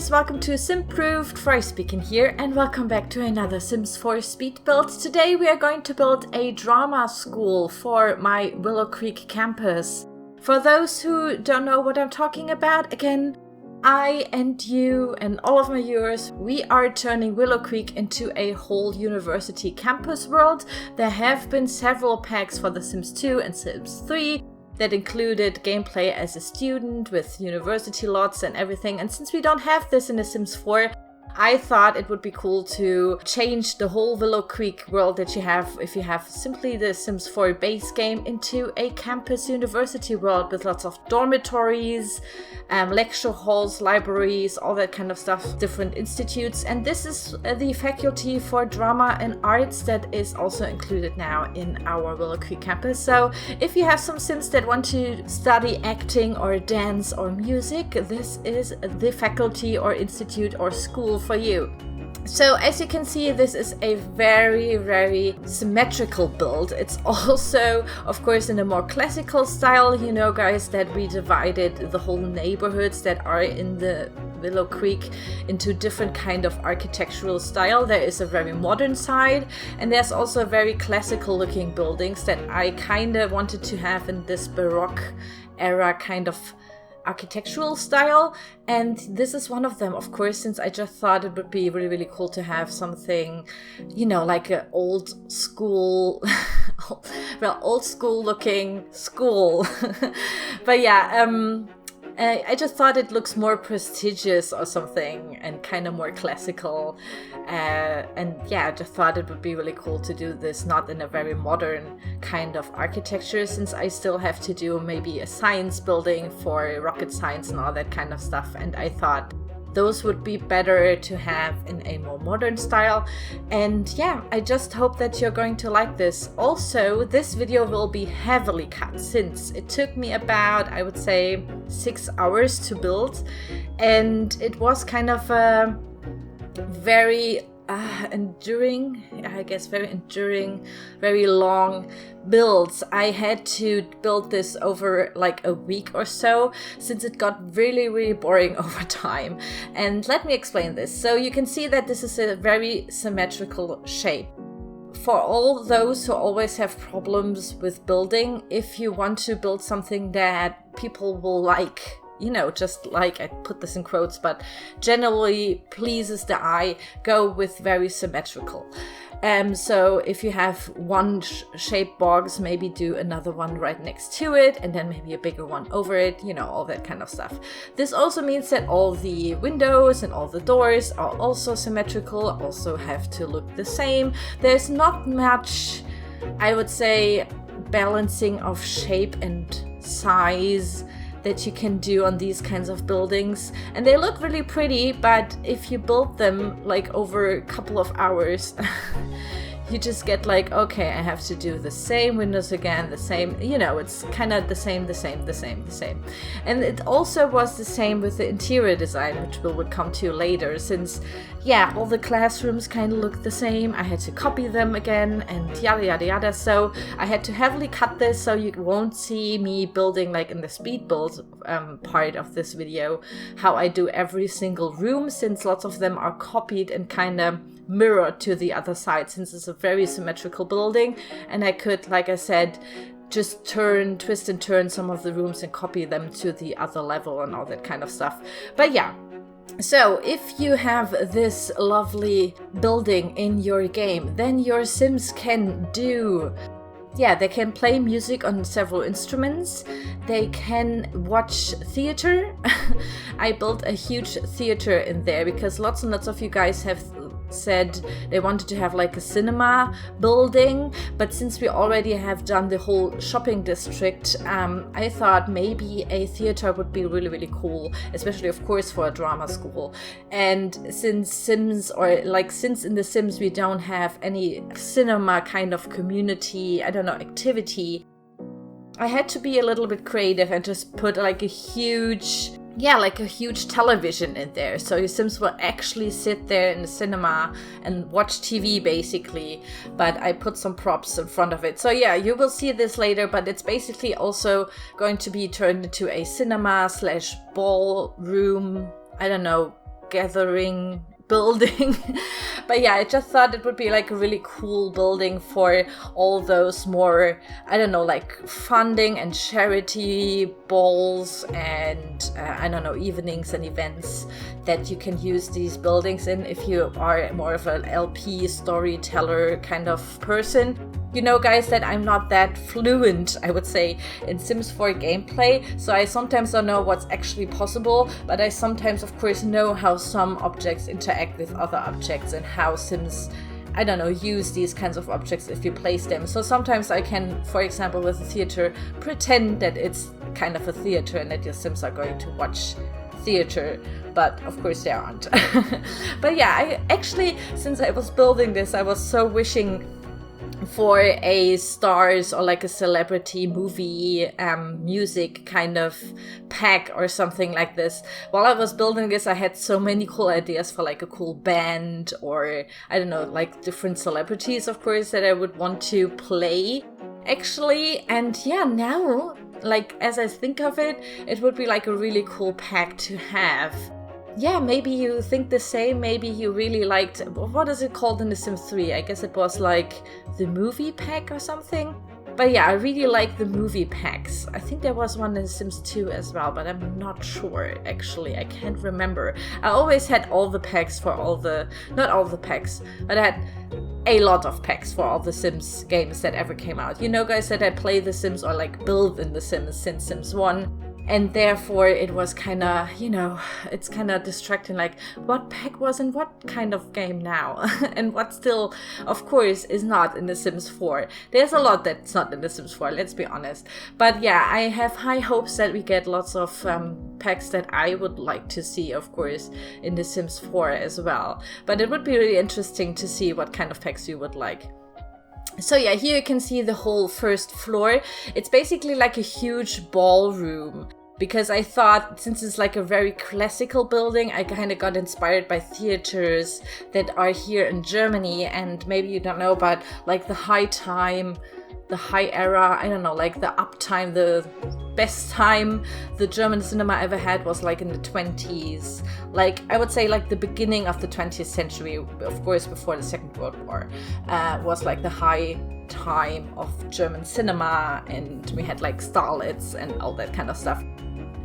guys, welcome to Simproved, Fry speaking here, and welcome back to another Sims 4 speed build. Today we are going to build a drama school for my Willow Creek campus. For those who don't know what I'm talking about, again, I and you and all of my viewers, we are turning Willow Creek into a whole university campus world. There have been several packs for The Sims 2 and Sims 3 that included gameplay as a student with university lots and everything. And since we don't have this in The Sims 4, I thought it would be cool to change the whole Willow Creek world that you have if you have simply the Sims 4 base game into a campus university world with lots of dormitories, lecture halls, libraries, all that kind of stuff, different institutes. And this is the faculty for drama and arts that is also included now in our Willow Creek campus. So if you have some Sims that want to study acting or dance or music, this is the faculty or institute or school for you. So as you can see, this is a very symmetrical build. It's also, of course, in a more classical style. You know, guys, that we divided the whole neighborhoods that are in the Willow Creek into different kind of architectural style. There is a very modern side, and there's also very classical looking buildings that I kind of wanted to have in this Baroque era kind of architectural style, and this is one of them, of course, since I just thought it would be really cool to have something, you know, like an old school well, old school looking school. But yeah, I just thought it looks more prestigious or something and kind of more classical. And yeah, I just thought it would be really cool to do this not in a very modern kind of architecture, since I still have to do maybe a science building for rocket science and all that kind of stuff. And I thought those would be better to have in a more modern style. And yeah, I just hope that you're going to like this. Also, this video will be heavily cut since it took me about, I would say, 6 hours to build. And it was kind of a very enduring, very long builds. I had to build this over like a week or so, since it got really boring over time. And let me explain this. So you can see that this is a very symmetrical shape. For all those who always have problems with building, if you want to build something that people will like, you know, just like, I put this in quotes, but generally pleases the eye, go with very symmetrical. So if you have one shape box, maybe do another one right next to it, and then maybe a bigger one over it, you know, all that kind of stuff. This also means that all the windows and all the doors are also symmetrical, also have to look the same. There's not much, I would say, balancing of shape and size that you can do on these kinds of buildings, and they look really pretty, but if you build them like over a couple of hours, you just get like, okay, I have to do the same windows again, the same, you know, it's kind of the same. And it also was the same with the interior design, which we will come to later, since, yeah, all the classrooms kind of look the same. I had to copy them again and yada. So I had to heavily cut this, so you won't see me building like in the speed build part of this video, how I do every single room, since lots of them are copied and kind of mirrored to the other side, since it's a very symmetrical building. And I could, like I said, just twist and turn some of the rooms and copy them to the other level and all that kind of stuff. But yeah, so if you have this lovely building in your game, then your Sims can do, yeah, they can play music on several instruments. They can watch theater. I built a huge theater in there because lots and lots of you guys have said they wanted to have like a cinema building, but since we already have done the whole shopping district, I thought maybe a theater would be really cool, especially of course for a drama school. And since in the Sims we don't have any cinema kind of community, activity, I had to be a little bit creative and just put like a huge television in there. So your Sims will actually sit there in the cinema and watch TV basically, but I put some props in front of it. So yeah, you will see this later, but it's basically also going to be turned into a cinema / ballroom, gathering building. But yeah, I just thought it would be like a really cool building for all those more, I don't know, like funding and charity balls and I don't know, evenings and events that you can use these buildings in if you are more of an LP storyteller kind of person. You know, guys, that I'm not that fluent, I would say, in Sims 4 gameplay, so I sometimes don't know what's actually possible, but I sometimes, of course, know how some objects interact with other objects and how Sims, I don't know, use these kinds of objects if you place them. So sometimes I can, for example, with a theater, pretend that it's kind of a theater and that your Sims are going to watch theater, but of course they aren't. But yeah, I actually, since I was building this, I was so wishing for a stars or like a celebrity movie music kind of pack or something like this. While I was building this, I had so many cool ideas for like a cool band or I don't know, like different celebrities, of course, that I would want to play actually. And yeah, now, like as I think of it, it would be like a really cool pack to have. Yeah, maybe you think the same, maybe you really liked, what is it called in The Sims 3? I guess it was like the movie pack or something. But yeah, I really like the movie packs. I think there was one in The Sims 2 as well, but I'm not sure actually, I can't remember. I always had all the packs for all the, not all the packs, but I had a lot of packs for all the Sims games that ever came out. You know, guys, that I play The Sims or like build in The Sims since Sims 1. And therefore it was kind of, you know, it's kind of distracting, like what pack was in what kind of game now and what still, of course, is not in The Sims 4. There's a lot that's not in The Sims 4, let's be honest. But yeah, I have high hopes that we get lots of packs that I would like to see, of course, in The Sims 4 as well. But it would be really interesting to see what kind of packs you would like. So yeah, here you can see the whole first floor. It's basically like a huge ballroom. Because I thought, since it's like a very classical building, I kind of got inspired by theaters that are here in Germany. And maybe you don't know, but like the high time, the high era, I don't know, like the uptime, the best time the German cinema ever had was like in the 20s. Like, I would say like the beginning of the 20th century, of course, before the Second World War, was like the high time of German cinema. And we had like starlets and all that kind of stuff.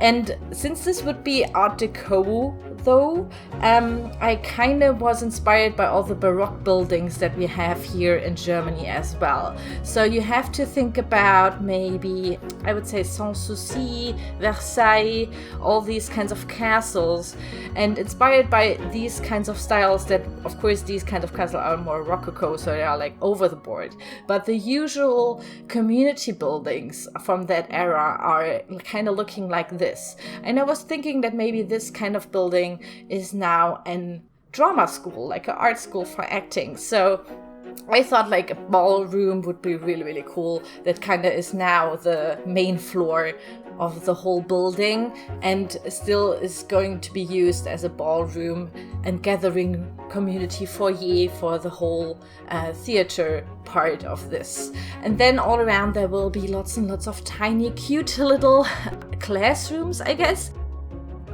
And since this would be Art Deco, though, I kind of was inspired by all the Baroque buildings that we have here in Germany as well. So you have to think about maybe, I would say, Sanssouci, Versailles, all these kinds of castles, and inspired by these kinds of styles that, of course, these kinds of castles are more Rococo, so they are like over the board. But the usual community buildings from that era are kind of looking like this. And I was thinking that maybe this kind of building is now a drama school, like an art school for acting. So I thought like a ballroom would be really, really cool. That kind of is now the main floor of the whole building and still is going to be used as a ballroom and gathering community foyer for the whole theater part of this. And then all around there will be lots and lots of tiny, cute little classrooms, I guess.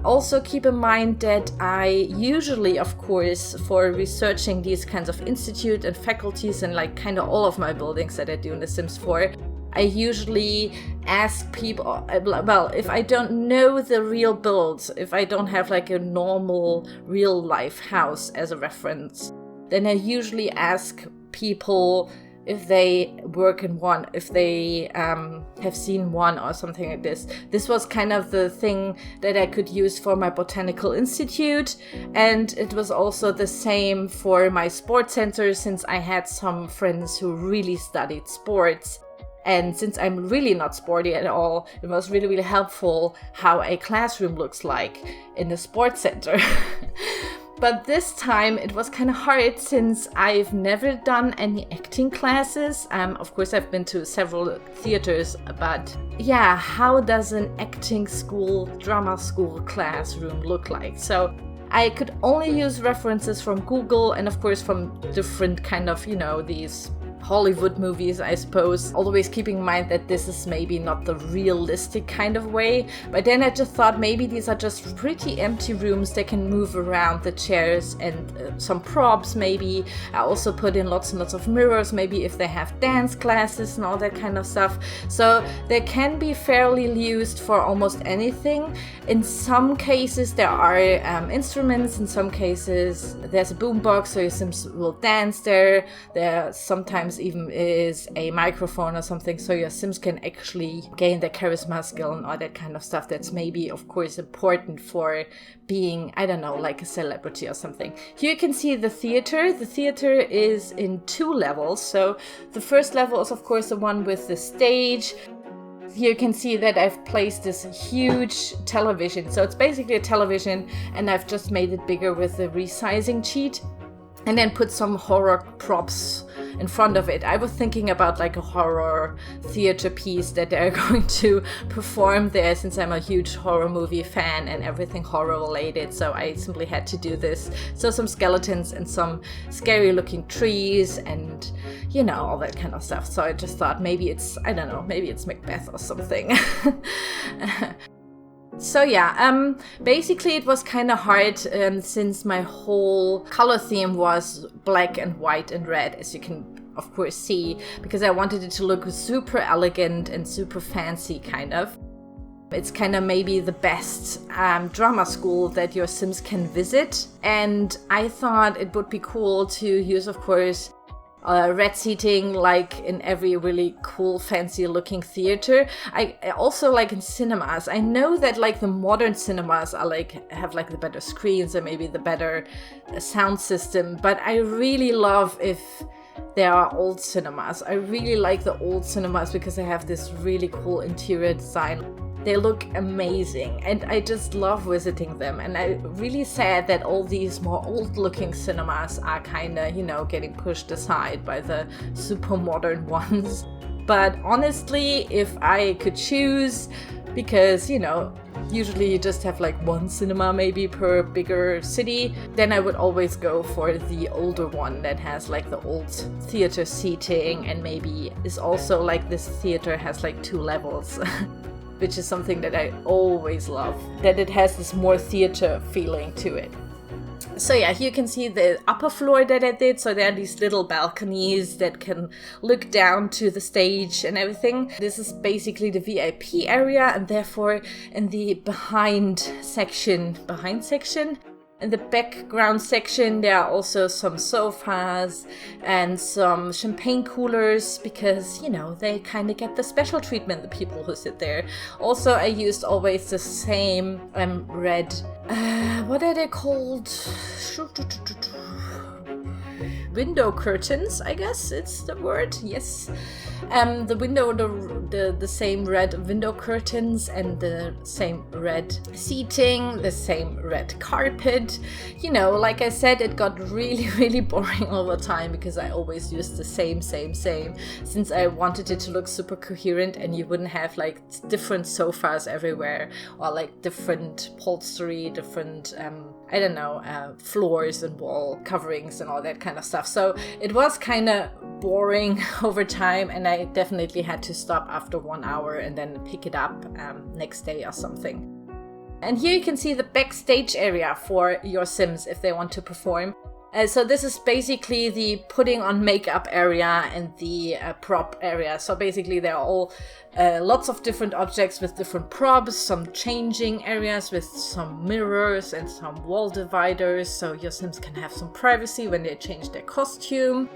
Also keep in mind that I usually, of course, for researching these kinds of institute and faculties and like kind of all of my buildings that I do in The Sims 4, I usually ask people, well, if I don't know the real builds, if I don't have like a normal real life house as a reference, then I usually ask people if they work in one, if they have seen one or something like this. This was kind of the thing that I could use for my botanical institute, and it was also the same for my sports center, since I had some friends who really studied sports. And since I'm really not sporty at all, it was really, really helpful how a classroom looks like in the sports center. But this time it was kind of hard since I've never done any acting classes. Of course, I've been to several theaters, but yeah, how does an acting school, drama school classroom look like? So I could only use references from Google and of course from different kind of, you know, these Hollywood movies, I suppose. Always keeping in mind that this is maybe not the realistic kind of way. But then I just thought maybe these are just pretty empty rooms that can move around, the chairs and some props maybe. I also put in lots and lots of mirrors, maybe if they have dance classes and all that kind of stuff. So they can be fairly used for almost anything. In some cases there are instruments, in some cases there's a boombox so your Sims will dance there. There sometimes even is a microphone or something so your Sims can actually gain their charisma skill and all that kind of stuff that's maybe of course important for being, I don't know, like a celebrity or something. Here you can see the theater. The theater is in 2 levels. So the first level is of course the one with the stage. Here you can see that I've placed this huge television. So it's basically a television and I've just made it bigger with a resizing cheat and then put some horror props in front of it. I was thinking about like a horror theater piece that they're going to perform there since I'm a huge horror movie fan and everything horror related. So I simply had to do this. So some skeletons and some scary looking trees and, you know, all that kind of stuff. So I just thought maybe it's, I don't know, maybe it's Macbeth or something. So yeah, basically it was kind of hard since my whole color theme was black and white and red, as you can of course see, because I wanted it to look super elegant and super fancy kind of. It's kind of maybe the best drama school that your Sims can visit, and I thought it would be cool to use of course red seating like in every really cool fancy looking theater. I also like in cinemas. I know that like the modern cinemas are like have like the better screens and maybe the better sound system, but I really love if there are old cinemas. I really like the old cinemas because they have this really cool interior design. They look amazing and I just love visiting them, and I'm really sad that all these more old looking cinemas are kind of, you know, getting pushed aside by the super modern ones. But honestly, if I could choose, because, you know, usually you just have like one cinema maybe per bigger city, then I would always go for the older one that has like the old theater seating and maybe is also like this theater has like 2 levels. Which is something that I always love, that it has this more theater feeling to it. So yeah, here you can see the upper floor that I did. So there are these little balconies that can look down to the stage and everything. This is basically the VIP area, and therefore in the behind section, in the background section, there are also some sofas and some champagne coolers because, you know, they kind of get the special treatment, the people who sit there. Also, I used always the same red, what are they called? Window curtains, I guess it's the word, yes. The same red window curtains and the same red seating, the same red carpet. You know, like I said, it got really boring over time because I always used the same, since I wanted it to look super coherent and you wouldn't have like different sofas everywhere or like different upholstery, different, I don't know, floors and wall coverings and all that kind of stuff. So it was kind of boring over time, and I definitely had to stop after 1 hour and then pick it up next day or something. And here you can see the backstage area for your Sims if they want to perform. So this is basically the putting on makeup area and the prop area. So basically there are all lots of different objects with different props, some changing areas with some mirrors and some wall dividers, so your Sims can have some privacy when they change their costume.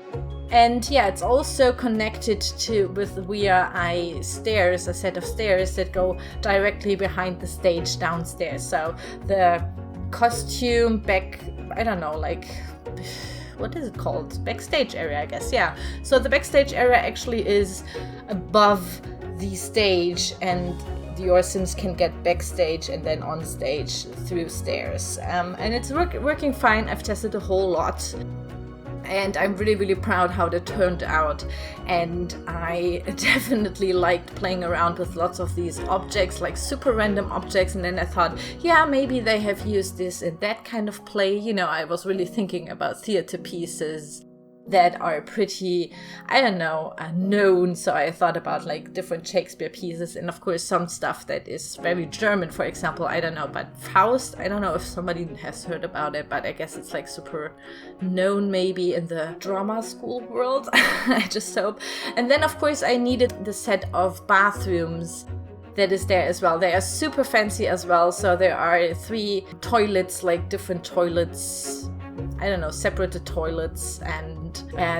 And yeah, it's also connected to with VRI stairs, a set of stairs that go directly behind the stage downstairs. So the costume back, I don't know, like, what is it called? Backstage area, I guess, yeah. So the backstage area actually is above the stage, and your Sims can get backstage and then on stage through stairs. And it's working fine. I've tested a whole lot. And I'm really proud how they turned out, and I definitely liked playing around with lots of these objects, like super random objects, and then I thought, yeah, maybe they have used this in that kind of play. You know, I was really thinking about theater pieces that are pretty, I don't know, known. So I thought about like different Shakespeare pieces, and of course some stuff that is very German, for example, I don't know, but Faust, I don't know if somebody has heard about it, but I guess it's like super known maybe in the drama school world. I just hope. And then of course I needed the set of bathrooms that is there as well. They are super fancy as well. So there are 3 toilets, like different toilets, I don't know, separated toilets, and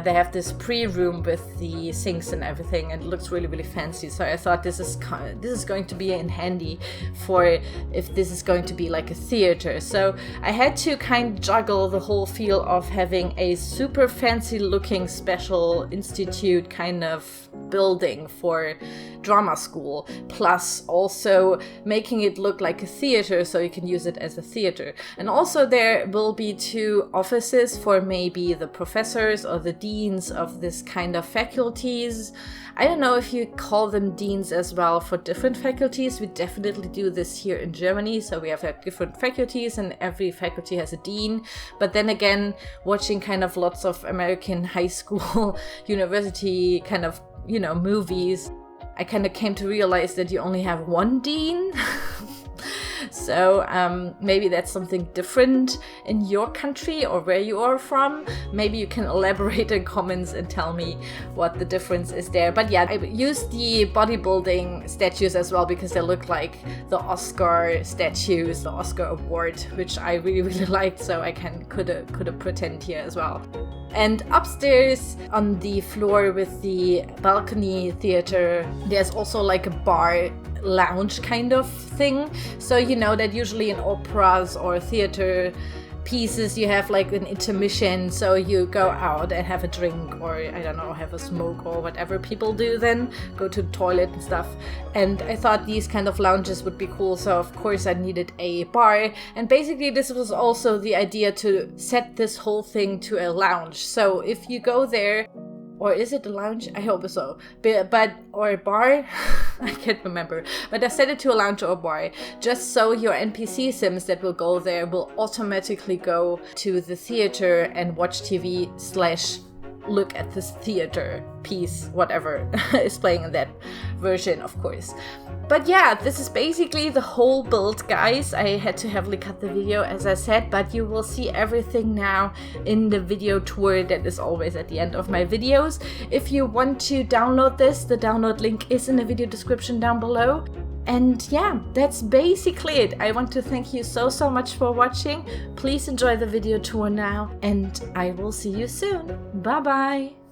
they have this pre-room with the sinks and everything, and it looks really, really fancy. So I thought this is going to be in handy for if this is going to be like a theater. So I had to kind of juggle the whole feel of having a super fancy looking special institute kind of building for drama school, plus also making it look like a theater so you can use it as a theater. And also there will be 2 offices for maybe the professors or the deans of this kind of faculties. I don't know if you call them deans as well for different faculties. We definitely do this here in Germany. So we have like different faculties and every faculty has a dean. But then again, watching kind of lots of American high school, university kind of, you know, movies, I kind of came to realize that you only have 1 dean. So maybe that's something different in your country or where you are from. Maybe you can elaborate in comments and tell me what the difference is there. But yeah, I used the bodybuilding statues as well because they look like the Oscar statues, the Oscar award, which I really, really liked. So I could pretend here as well. And upstairs on the floor with the balcony theater, there's also like a bar lounge kind of thing. So you know that usually in operas or theater pieces you have like an intermission, so you go out and have a drink, or I don't know, have a smoke or whatever people do, then go to the toilet and stuff. And I thought these kind of lounges would be cool, so of course I needed a bar. And basically this was also the idea to set this whole thing to a lounge. So if you go there, or is it a lounge? I hope so. But or a bar? I can't remember. But I set it to a lounge or a bar, just so your NPC sims that will go there will automatically go to the theater and watch TV / look at this theater piece, whatever is playing in that version, of course. But yeah, this is basically the whole build, guys. I had to heavily cut the video, as I said, but you will see everything now in the video tour that is always at the end of my videos. If you want to download this, the download link is in the video description down below. And yeah, that's basically it. I want to thank you so much for watching. Please enjoy the video tour now, and I will see you soon. Bye bye!